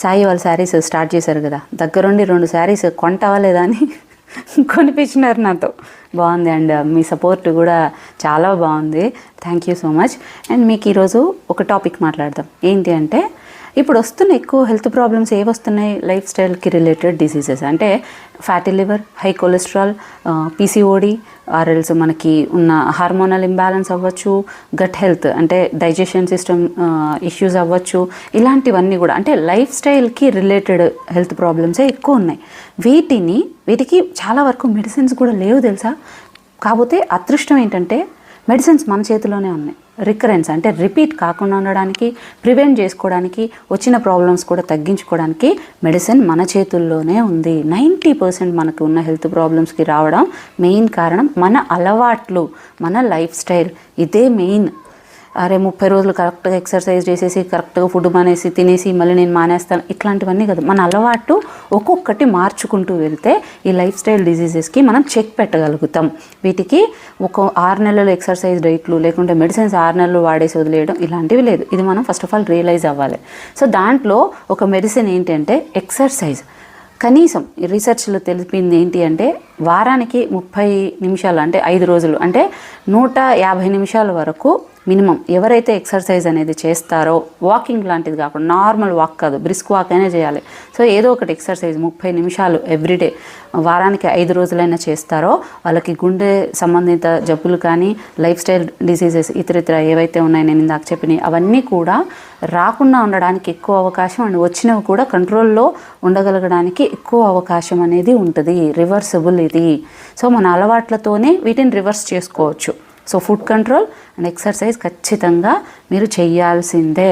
సాయి వాళ్ళ శారీస్ స్టార్ట్ చేశారు కదా, దగ్గరుండి 2 శారీస్ కొంటావా లేదా అని కొనిపించినారు నాతో. బాగుంది అండ్ మీ సపోర్ట్ కూడా చాలా బాగుంది. Thank you so much. And మీకు ఈరోజు ఒక టాపిక్ మాట్లాడదాం. ఏంటి అంటే, ఇప్పుడు వస్తున్న ఎక్కువ హెల్త్ ప్రాబ్లమ్స్ ఏవి వస్తున్నాయి? లైఫ్ స్టైల్కి రిలేటెడ్ డిసీజెస్, అంటే fatty liver, high cholesterol, PCOD, or else మనకి ఉన్న హార్మోనల్ ఇంబ్యాలెన్స్ అవ్వచ్చు, గట్ హెల్త్ అంటే డైజెషన్ సిస్టమ్ ఇష్యూస్ అవ్వచ్చు. ఇలాంటివన్నీ కూడా అంటే లైఫ్ స్టైల్కి రిలేటెడ్ హెల్త్ ప్రాబ్లమ్సే ఎక్కువ ఉన్నాయి. వీటికి చాలా వరకు మెడిసిన్స్ కూడా లేవు తెలుసా. కాకపోతే అదృష్టం ఏంటంటే మెడిసిన్స్ మన చేతిలోనే ఉన్నాయి. రికరెన్స్ అంటే రిపీట్ కాకుండా ఉండడానికి, ప్రివెంట్ చేసుకోవడానికి, వచ్చిన ప్రాబ్లమ్స్ కూడా తగ్గించుకోవడానికి మెడిసిన్ మన చేతుల్లోనే ఉంది. 90% మనకు ఉన్న హెల్త్ ప్రాబ్లమ్స్కి రావడం మెయిన్ కారణం మన అలవాట్లు, మన లైఫ్ స్టైల్. ఇదే మెయిన్. అరే 30 రోజులు కరెక్ట్గా ఎక్సర్సైజ్ చేసేసి కరెక్ట్గా ఫుడ్ మానేసి తినేసి మళ్ళీ నేను మానేస్తాను, ఇట్లాంటివన్నీ కదా. మన అలవాటు ఒక్కొక్కటి మార్చుకుంటూ వెళ్తే ఈ లైఫ్ స్టైల్ డిజీజెస్కి మనం చెక్ పెట్టగలుగుతాం. వీటికి ఒక 6 నెలలు ఎక్సర్సైజ్ డైట్లు లేకుంటే మెడిసిన్స్ 6 నెలలు వాడేసి వదిలేయడం ఇలాంటివి లేదు. ఇది మనం ఫస్ట్ ఆఫ్ ఆల్ రియలైజ్ అవ్వాలి. సో దాంట్లో ఒక మెడిసిన్ ఏంటి అంటే ఎక్సర్సైజ్. కనీసం రీసెర్చ్లో తెలిపింది ఏంటి అంటే వారానికి 30 నిమిషాలు అంటే 5 రోజులు అంటే 150 నిమిషాల వరకు మినిమం ఎవరైతే ఎక్సర్సైజ్ అనేది చేస్తారో, వాకింగ్ లాంటిది కాకుండా నార్మల్ వాక్ కాదు, బ్రిస్క్ వాక్ అయినా చేయాలి. సో ఏదో ఒకటి ఎక్సర్సైజ్ 30 నిమిషాలు ఎవ్రీడే వారానికి 5 రోజులైనా చేస్తారో వాళ్ళకి గుండె సంబంధిత జబ్బులు కానీ, లైఫ్ స్టైల్ డిసీజెస్ ఇతరితర ఏవైతే ఉన్నాయో నేను ఇందాక చెప్పినవి అవన్నీ కూడా రాకుండా ఉండడానికి ఎక్కువ అవకాశం, అండ్ వచ్చినవి కూడా కంట్రోల్లో ఉండగలగడానికి ఎక్కువ అవకాశం అనేది ఉంటుంది. రివర్సబుల్ ఇది. సో మన అలవాట్లతోనే వీటిని రివర్స్ చేసుకోవచ్చు. So food control and exercise ఖచ్చితంగా మీరు చెయ్యాల్సిందే.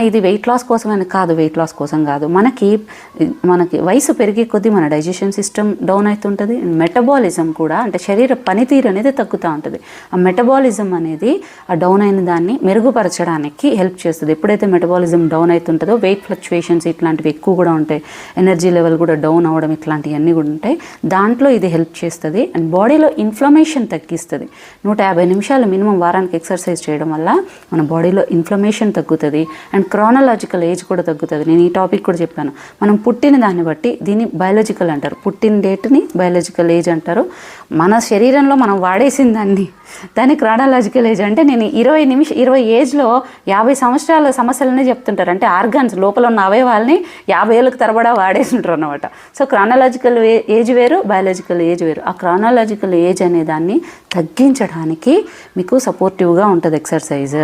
ఇది వెయిట్ లాస్ కోసమని కాదు, వెయిట్ లాస్ కోసం కాదు. మనకి వయసు పెరిగే కొద్దీ మన డైజెషన్ సిస్టమ్ డౌన్ అవుతుంటుంది. మెటబాలిజం కూడా అంటే శరీర పనితీరు అనేది తగ్గుతూ ఉంటుంది. ఆ మెటబాలిజం అనేది ఆ డౌన్ అయిన దాన్ని మెరుగుపరచడానికి హెల్ప్ చేస్తుంది. ఎప్పుడైతే మెటబాలిజం డౌన్ అవుతుంటుందో వెయిట్ ఫ్లక్చువేషన్స్ ఇట్లాంటివి ఎక్కువ కూడా ఉంటాయి, ఎనర్జీ లెవెల్ కూడా డౌన్ అవ్వడం ఇట్లాంటివన్నీ కూడా ఉంటాయి. దాంట్లో ఇది హెల్ప్ చేస్తుంది. అండ్ బాడీలో ఇన్ఫ్లమేషన్ తగ్గిస్తుంది. 150 నిమిషాలు మినిమం వారానికి ఎక్సర్సైజ్ చేయడం వల్ల మన బాడీలో ఇన్ఫ్లమేషన్ తగ్గుతుంది అండ్ క్రానలాజికల్ ఏజ్ కూడా తగ్గుతుంది. నేను ఈ టాపిక్ కూడా చెప్పాను. మనం పుట్టిన దాన్ని బట్టి దీన్ని బయాలజికల్ అంటారు, పుట్టిన డేట్ని బయాలజికల్ ఏజ్ అంటారు. మన శరీరంలో మనం వాడేసిన దాన్ని క్రానలాజికల్ ఏజ్ అంటే నేను 20 ఏజ్లో 50 సంవత్సరాల సమస్యలనే చెప్తుంటారు. అంటే ఆర్గాన్స్ లోపల ఉన్న అవయవాల్ని 50 ఏళ్ళకి తరబడా వాడేసి ఉంటారు అనమాట. సో క్రానలాజికల్ ఏజ్ వేరు, బయాలజికల్ ఏజ్ వేరు. ఆ క్రానలాజికల్ ఏజ్ అనే దాన్ని తగ్గించడానికి మీకు సపోర్టివ్గా ఉంటుంది ఎక్సర్సైజ్.